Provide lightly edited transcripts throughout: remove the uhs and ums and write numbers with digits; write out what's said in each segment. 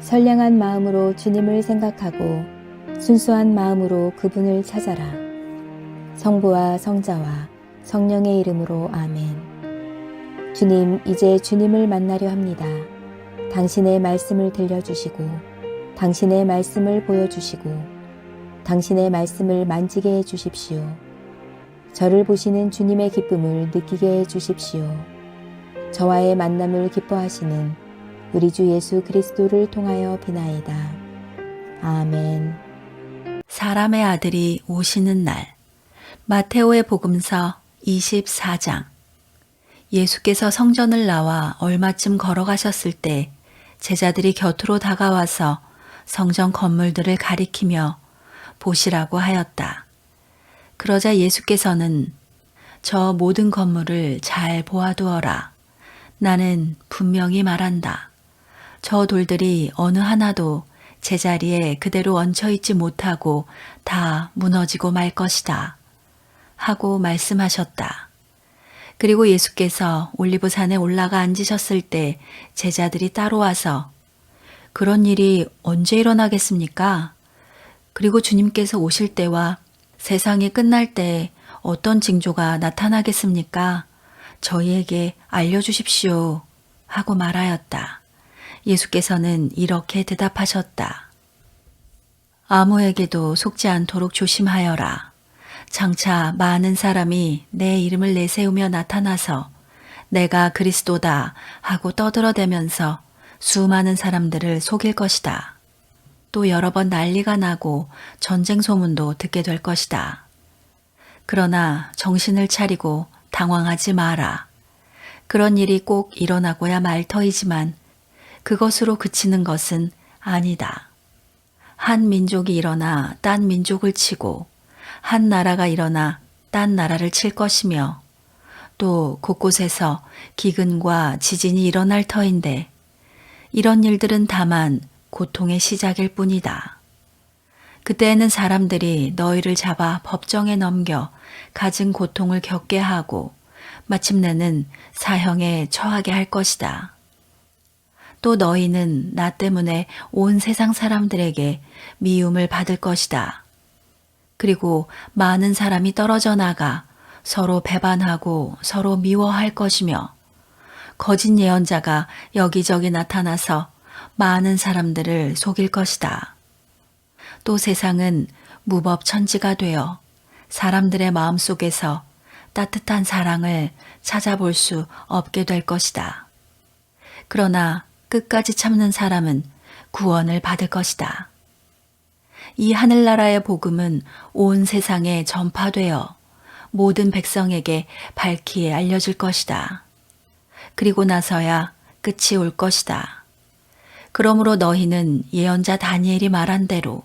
선량한 마음으로 주님을 생각하고 순수한 마음으로 그분을 찾아라. 성부와 성자와 성령의 이름으로 아멘. 주님, 이제 주님을 만나려 합니다. 당신의 말씀을 들려주시고 당신의 말씀을 보여주시고 당신의 말씀을 만지게 해주십시오. 저를 보시는 주님의 기쁨을 느끼게 해주십시오. 저와의 만남을 기뻐하시는 우리 주 예수 그리스도를 통하여 비나이다. 아멘. 사람의 아들이 오시는 날. 마테오의 복음서 24장. 예수께서 성전을 나와 얼마쯤 걸어가셨을 때 제자들이 곁으로 다가와서 성전 건물들을 가리키며 보시라고 하였다. 그러자 예수께서는 저 모든 건물을 잘 보아두어라. 나는 분명히 말한다. 저 돌들이 어느 하나도 제자리에 그대로 얹혀있지 못하고 다 무너지고 말 것이다. 하고 말씀하셨다. 그리고 예수께서 올리브산에 올라가 앉으셨을 때 제자들이 따로 와서 그런 일이 언제 일어나겠습니까? 그리고 주님께서 오실 때와 세상이 끝날 때 어떤 징조가 나타나겠습니까? 저희에게 알려주십시오. 하고 말하였다. 예수께서는 이렇게 대답하셨다. 아무에게도 속지 않도록 조심하여라. 장차 많은 사람이 내 이름을 내세우며 나타나서 내가 그리스도다 하고 떠들어대면서 수많은 사람들을 속일 것이다. 또 여러 번 난리가 나고 전쟁 소문도 듣게 될 것이다. 그러나 정신을 차리고 당황하지 마라. 그런 일이 꼭 일어나고야 말 터이지만 그것으로 그치는 것은 아니다. 한 민족이 일어나 딴 민족을 치고 한 나라가 일어나 딴 나라를 칠 것이며 또 곳곳에서 기근과 지진이 일어날 터인데 이런 일들은 다만 고통의 시작일 뿐이다. 그때에는 사람들이 너희를 잡아 법정에 넘겨 갖은 고통을 겪게 하고 마침내는 사형에 처하게 할 것이다. 또 너희는 나 때문에 온 세상 사람들에게 미움을 받을 것이다. 그리고 많은 사람이 떨어져 나가 서로 배반하고 서로 미워할 것이며 거짓 예언자가 여기저기 나타나서 많은 사람들을 속일 것이다. 또 세상은 무법천지가 되어 사람들의 마음속에서 따뜻한 사랑을 찾아볼 수 없게 될 것이다. 그러나 끝까지 참는 사람은 구원을 받을 것이다. 이 하늘나라의 복음은 온 세상에 전파되어 모든 백성에게 밝히 알려질 것이다. 그리고 나서야 끝이 올 것이다. 그러므로 너희는 예언자 다니엘이 말한 대로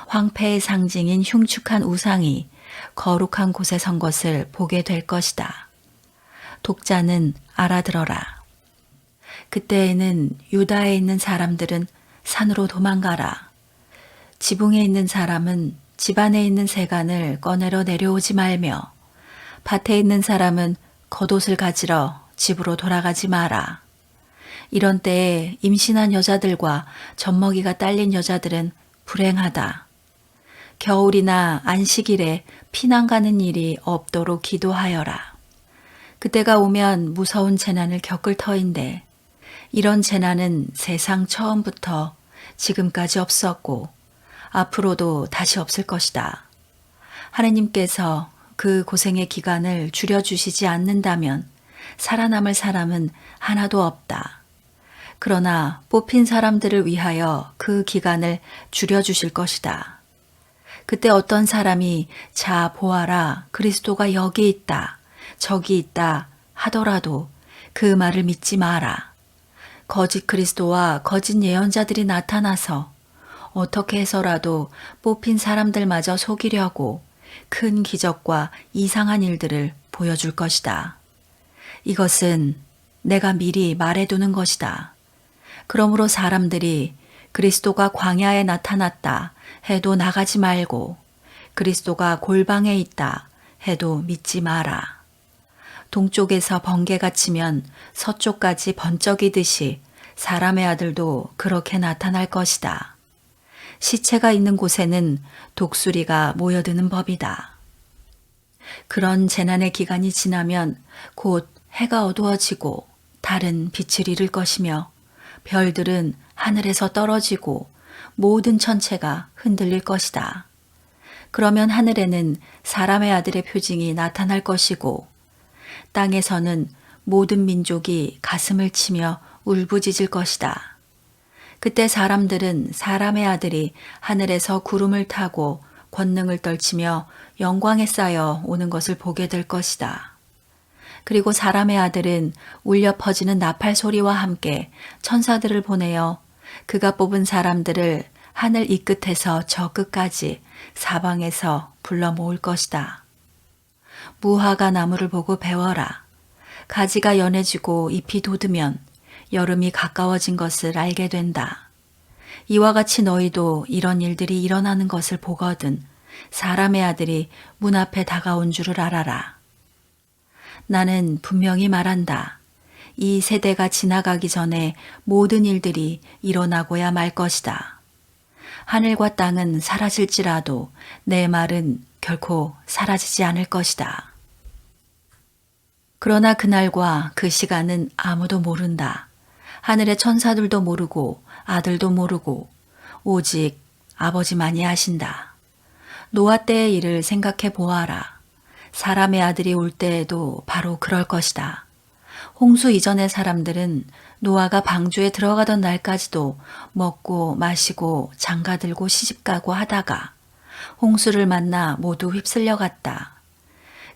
황폐의 상징인 흉측한 우상이 거룩한 곳에 선 것을 보게 될 것이다. 독자는 알아들어라. 그때에는 유다에 있는 사람들은 산으로 도망가라. 지붕에 있는 사람은 집안에 있는 세간을 꺼내러 내려오지 말며 밭에 있는 사람은 겉옷을 가지러 집으로 돌아가지 마라. 이런 때에 임신한 여자들과 젖먹이가 딸린 여자들은 불행하다. 겨울이나 안식일에 피난 가는 일이 없도록 기도하여라. 그때가 오면 무서운 재난을 겪을 터인데 이런 재난은 세상 처음부터 지금까지 없었고 앞으로도 다시 없을 것이다. 하느님께서 그 고생의 기간을 줄여주시지 않는다면 살아남을 사람은 하나도 없다. 그러나 뽑힌 사람들을 위하여 그 기간을 줄여주실 것이다. 그때 어떤 사람이 자 보아라 그리스도가 여기 있다 저기 있다 하더라도 그 말을 믿지 마라. 거짓 그리스도와 거짓 예언자들이 나타나서 어떻게 해서라도 뽑힌 사람들마저 속이려고 큰 기적과 이상한 일들을 보여줄 것이다. 이것은 내가 미리 말해두는 것이다. 그러므로 사람들이 그리스도가 광야에 나타났다 해도 나가지 말고 그리스도가 골방에 있다 해도 믿지 마라. 동쪽에서 번개가 치면 서쪽까지 번쩍이듯이 사람의 아들도 그렇게 나타날 것이다. 시체가 있는 곳에는 독수리가 모여드는 법이다. 그런 재난의 기간이 지나면 곧 해가 어두워지고 달은 빛을 잃을 것이며 별들은 하늘에서 떨어지고 모든 천체가 흔들릴 것이다. 그러면 하늘에는 사람의 아들의 표징이 나타날 것이고 땅에서는 모든 민족이 가슴을 치며 울부짖을 것이다. 그때 사람들은 사람의 아들이 하늘에서 구름을 타고 권능을 떨치며 영광에 쌓여 오는 것을 보게 될 것이다. 그리고 사람의 아들은 울려 퍼지는 나팔 소리와 함께 천사들을 보내어 그가 뽑은 사람들을 하늘 이 끝에서 저 끝까지 사방에서 불러 모을 것이다. 무화과 나무를 보고 배워라. 가지가 연해지고 잎이 돋으면 여름이 가까워진 것을 알게 된다. 이와 같이 너희도 이런 일들이 일어나는 것을 보거든 사람의 아들이 문 앞에 다가온 줄을 알아라. 나는 분명히 말한다. 이 세대가 지나가기 전에 모든 일들이 일어나고야 말 것이다. 하늘과 땅은 사라질지라도 내 말은 결코 사라지지 않을 것이다. 그러나 그날과 그 시간은 아무도 모른다. 하늘의 천사들도 모르고 아들도 모르고 오직 아버지만이 아신다. 노아 때의 일을 생각해 보아라. 사람의 아들이 올 때에도 바로 그럴 것이다. 홍수 이전의 사람들은 노아가 방주에 들어가던 날까지도 먹고 마시고 장가들고 시집가고 하다가 홍수를 만나 모두 휩쓸려 갔다.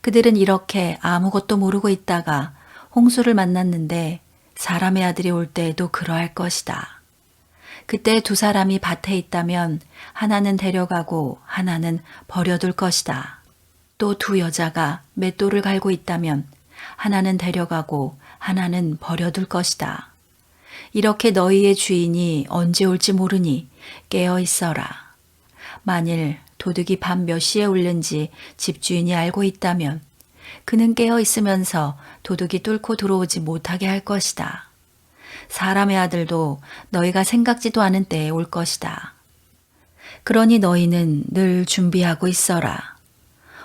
그들은 이렇게 아무것도 모르고 있다가 홍수를 만났는데 사람의 아들이 올 때에도 그러할 것이다. 그때 두 사람이 밭에 있다면 하나는 데려가고 하나는 버려둘 것이다. 또 두 여자가 맷돌을 갈고 있다면 하나는 데려가고 하나는 버려둘 것이다. 이렇게 너희의 주인이 언제 올지 모르니 깨어 있어라. 만일 도둑이 밤 몇 시에 울는지 집주인이 알고 있다면 그는 깨어 있으면서 도둑이 뚫고 들어오지 못하게 할 것이다. 사람의 아들도 너희가 생각지도 않은 때에 올 것이다. 그러니 너희는 늘 준비하고 있어라.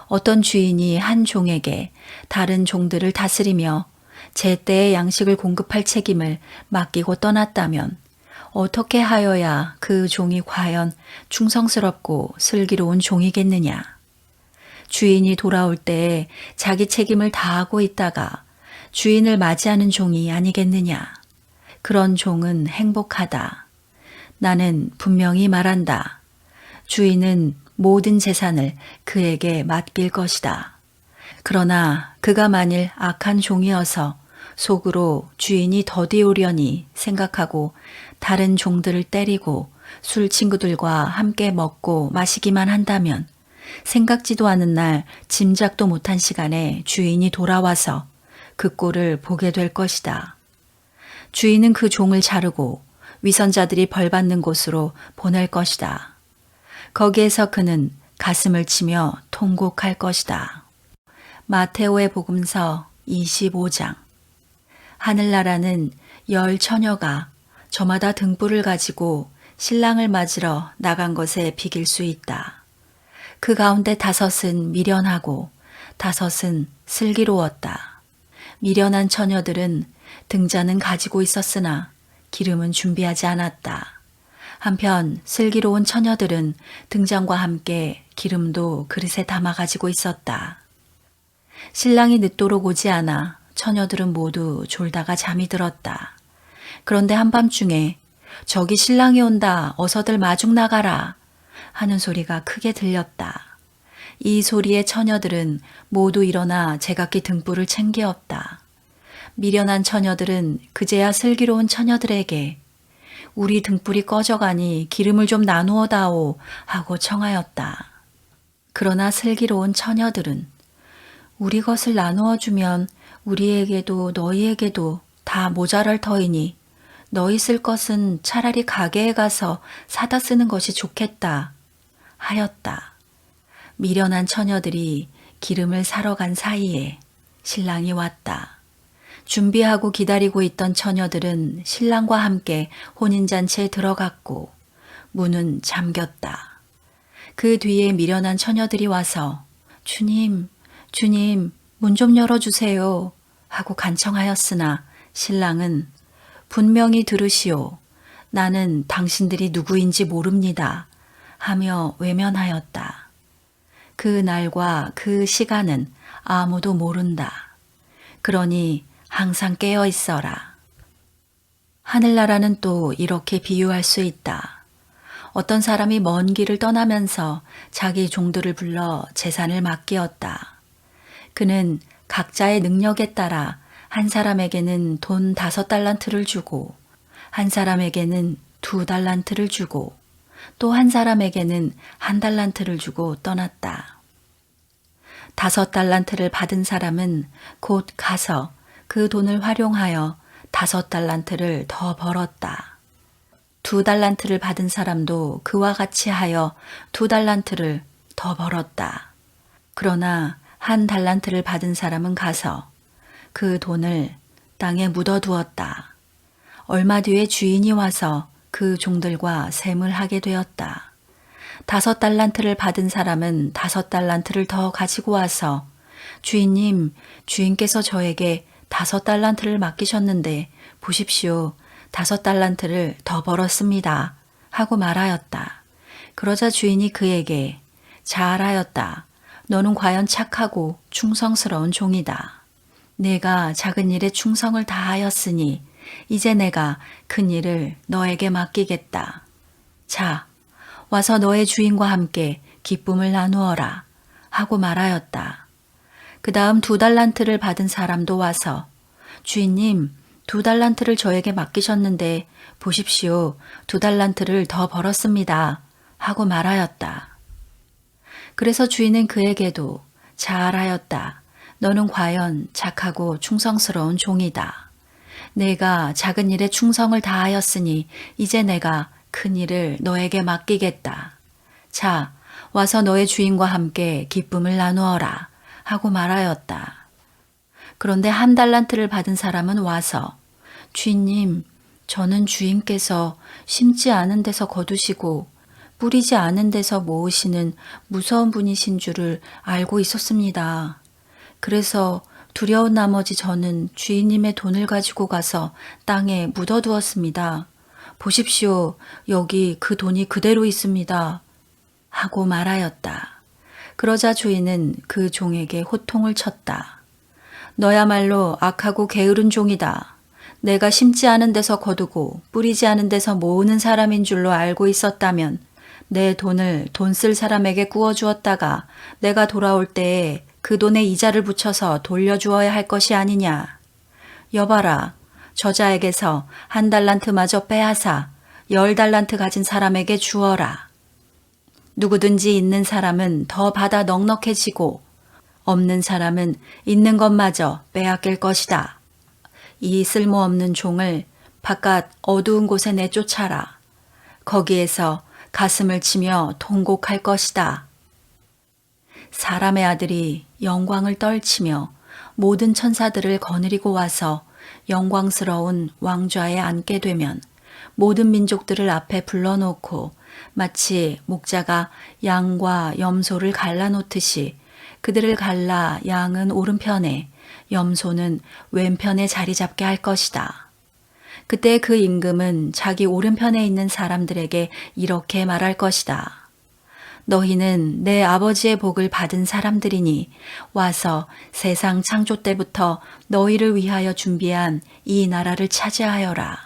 어떤 주인이 한 종에게 다른 종들을 다스리며 제때의 양식을 공급할 책임을 맡기고 떠났다면 어떻게 하여야 그 종이 과연 충성스럽고 슬기로운 종이겠느냐. 주인이 돌아올 때에 자기 책임을 다하고 있다가 주인을 맞이하는 종이 아니겠느냐. 그런 종은 행복하다. 나는 분명히 말한다. 주인은 모든 재산을 그에게 맡길 것이다. 그러나 그가 만일 악한 종이어서 속으로 주인이 더디오려니 생각하고 다른 종들을 때리고 술 친구들과 함께 먹고 마시기만 한다면 생각지도 않은 날 짐작도 못한 시간에 주인이 돌아와서 그 꼴을 보게 될 것이다. 주인은 그 종을 자르고 위선자들이 벌받는 곳으로 보낼 것이다. 거기에서 그는 가슴을 치며 통곡할 것이다. 마테오의 복음서 25장. 하늘나라는 10 처녀가 저마다 등불을 가지고 신랑을 맞으러 나간 것에 비길 수 있다. 그 가운데 5은 미련하고 5은 슬기로웠다. 미련한 처녀들은 등잔은 가지고 있었으나 기름은 준비하지 않았다. 한편 슬기로운 처녀들은 등잔과 함께 기름도 그릇에 담아 가지고 있었다. 신랑이 늦도록 오지 않아 처녀들은 모두 졸다가 잠이 들었다. 그런데 한밤중에 저기 신랑이 온다. 어서들 마중 나가라. 하는 소리가 크게 들렸다. 이 소리에 처녀들은 모두 일어나 제각기 등불을 챙기었다. 미련한 처녀들은 그제야 슬기로운 처녀들에게 우리 등불이 꺼져가니 기름을 좀 나누어 다오 하고 청하였다. 그러나 슬기로운 처녀들은 우리 것을 나누어 주면 우리에게도 너희에게도 다 모자랄 터이니 너희 쓸 것은 차라리 가게에 가서 사다 쓰는 것이 좋겠다 하였다. 미련한 처녀들이 기름을 사러 간 사이에 신랑이 왔다. 준비하고 기다리고 있던 처녀들은 신랑과 함께 혼인잔치에 들어갔고 문은 잠겼다. 그 뒤에 미련한 처녀들이 와서 주님, 주님, 문 좀 열어주세요 하고 간청하였으나 신랑은 분명히 들으시오. 나는 당신들이 누구인지 모릅니다 하며 외면하였다. 그 날과 그 시간은 아무도 모른다. 그러니 항상 깨어 있어라. 하늘나라는 또 이렇게 비유할 수 있다. 어떤 사람이 먼 길을 떠나면서 자기 종들을 불러 재산을 맡기었다. 그는 각자의 능력에 따라 한 사람에게는 돈 5달란트를 주고 한 사람에게는 2달란트를 주고 또 한 사람에게는 1달란트를 주고 떠났다. 5달란트를 받은 사람은 곧 가서 그 돈을 활용하여 5달란트를 더 벌었다. 2달란트를 받은 사람도 그와 같이 하여 2달란트를 더 벌었다. 그러나 1달란트를 받은 사람은 가서 그 돈을 땅에 묻어두었다. 얼마 뒤에 주인이 와서 그 종들과 셈을 하게 되었다. 5달란트를 받은 사람은 5달란트를 더 가지고 와서 주인님, 주인께서 저에게 5달란트를 맡기셨는데 보십시오. 5달란트를 더 벌었습니다. 하고 말하였다. 그러자 주인이 그에게 잘하였다. 너는 과연 착하고 충성스러운 종이다. 내가 작은 일에 충성을 다하였으니 이제 내가 큰 일을 너에게 맡기겠다. 자, 와서 너의 주인과 함께 기쁨을 나누어라 하고 말하였다. 그 다음 2달란트를 받은 사람도 와서 주인님, 2달란트를 저에게 맡기셨는데 보십시오. 2달란트를 더 벌었습니다. 하고 말하였다. 그래서 주인은 그에게도 잘하였다. 너는 과연 착하고 충성스러운 종이다. 내가 작은 일에 충성을 다하였으니 이제 내가 큰 일을 너에게 맡기겠다. 자, 와서 너의 주인과 함께 기쁨을 나누어라 하고 말하였다. 그런데 1달란트를 받은 사람은 와서 주인님, 저는 주인께서 심지 않은 데서 거두시고 뿌리지 않은 데서 모으시는 무서운 분이신 줄을 알고 있었습니다. 그래서 두려운 나머지 저는 주인님의 돈을 가지고 가서 땅에 묻어두었습니다. 보십시오. 여기 그 돈이 그대로 있습니다. 하고 말하였다. 그러자 주인은 그 종에게 호통을 쳤다. 너야말로 악하고 게으른 종이다. 내가 심지 않은 데서 거두고 뿌리지 않은 데서 모으는 사람인 줄로 알고 있었다면 내 돈을 돈 쓸 사람에게 구워주었다가 내가 돌아올 때에 그 돈에 이자를 붙여서 돌려주어야 할 것이 아니냐. 여봐라. 저자에게서 1달란트마저 빼앗아 10달란트 가진 사람에게 주어라. 누구든지 있는 사람은 더 받아 넉넉해지고 없는 사람은 있는 것마저 빼앗길 것이다. 이 쓸모없는 종을 바깥 어두운 곳에 내쫓아라. 거기에서 가슴을 치며 통곡할 것이다. 사람의 아들이 영광을 떨치며 모든 천사들을 거느리고 와서 영광스러운 왕좌에 앉게 되면 모든 민족들을 앞에 불러놓고 마치 목자가 양과 염소를 갈라놓듯이 그들을 갈라 양은 오른편에 염소는 왼편에 자리 잡게 할 것이다. 그때 그 임금은 자기 오른편에 있는 사람들에게 이렇게 말할 것이다. 너희는 내 아버지의 복을 받은 사람들이니 와서 세상 창조 때부터 너희를 위하여 준비한 이 나라를 차지하여라.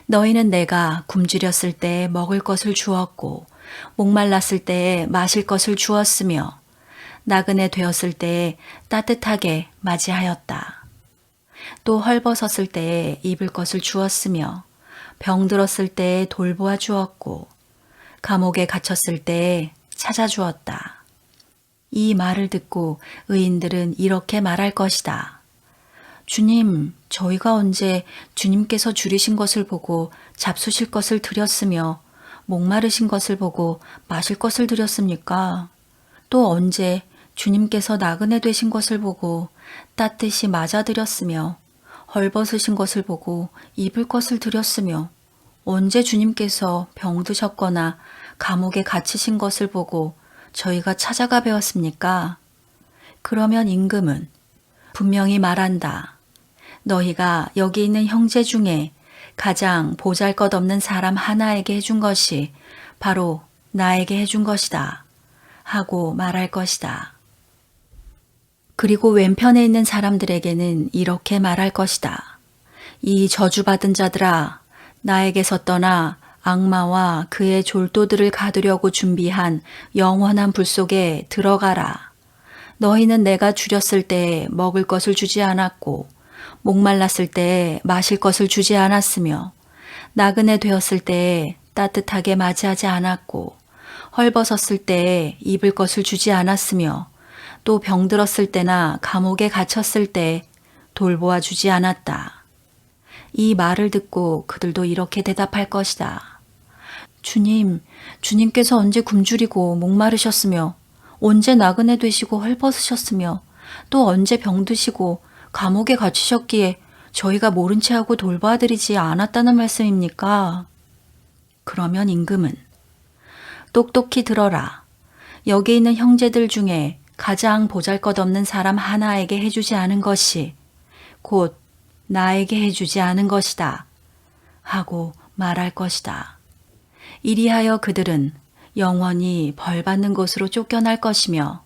너희는 내가 굶주렸을 때에 먹을 것을 주었고 목말랐을 때에 마실 것을 주었으며 나그네 되었을 때에 따뜻하게 맞이하였다. 또 헐벗었을 때에 입을 것을 주었으며 병들었을 때에 돌보아 주었고 감옥에 갇혔을 때에 찾아주었다. 이 말을 듣고 의인들은 이렇게 말할 것이다. 주님, 저희가 언제 주님께서 줄이신 것을 보고 잡수실 것을 드렸으며 목마르신 것을 보고 마실 것을 드렸습니까? 또 언제 주님께서 나그네 되신 것을 보고 따뜻이 맞아드렸으며 헐벗으신 것을 보고 입을 것을 드렸으며 언제 주님께서 병드셨거나 감옥에 갇히신 것을 보고 저희가 찾아가 배웠습니까? 그러면 임금은 분명히 말한다. 너희가 여기 있는 형제 중에 가장 보잘것없는 사람 하나에게 해준 것이 바로 나에게 해준 것이다. 하고 말할 것이다. 그리고 왼편에 있는 사람들에게는 이렇게 말할 것이다. 이 저주받은 자들아, 나에게서 떠나 악마와 그의 졸도들을 가두려고 준비한 영원한 불 속에 들어가라. 너희는 내가 줄였을 때에 먹을 것을 주지 않았고 목말랐을 때에 마실 것을 주지 않았으며 나그네 되었을 때에 따뜻하게 맞이하지 않았고 헐벗었을 때에 입을 것을 주지 않았으며 또 병들었을 때나 감옥에 갇혔을 때 돌보아 주지 않았다. 이 말을 듣고 그들도 이렇게 대답할 것이다. 주님, 주님께서 언제 굶주리고 목마르셨으며 언제 나그네 되시고 헐벗으셨으며 또 언제 병드시고 감옥에 갇히셨기에 저희가 모른 채 하고 돌봐드리지 않았다는 말씀입니까? 그러면 임금은 똑똑히 들어라. 여기 있는 형제들 중에 가장 보잘것없는 사람 하나에게 해주지 않은 것이 곧 나에게 해주지 않은 것이다. 하고 말할 것이다. 이리하여 그들은 영원히 벌받는 곳으로 쫓겨날 것이며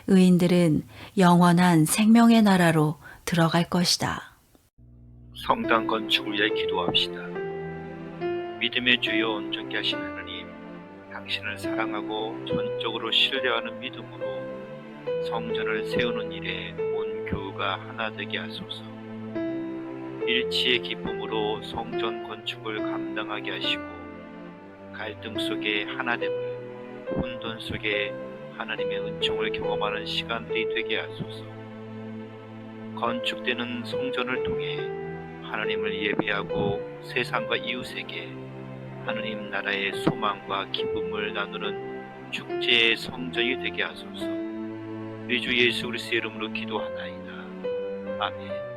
의인들은 영원한 생명의 나라로 들어갈 것이다. 성당 건축을 위해 기도합시다. 믿음의 주여 온전케 하신 하나님, 당신을 사랑하고 전적으로 신뢰하는 믿음으로 성전을 세우는 일에 온 교우가 하나 되게 하소서. 일치의 기쁨으로 성전 건축을 감당하게 하시고 갈등 속에 하나됨을, 혼돈 속에 하나님의 은총을 경험하는 시간들이 되게 하소서. 건축되는 성전을 통해 하나님을 예배하고 세상과 이웃에게 하느님 나라의 소망과 기쁨을 나누는 축제의 성전이 되게 하소서. 우리 주 예수 그리스도의 이름으로 기도하나이다. 아멘.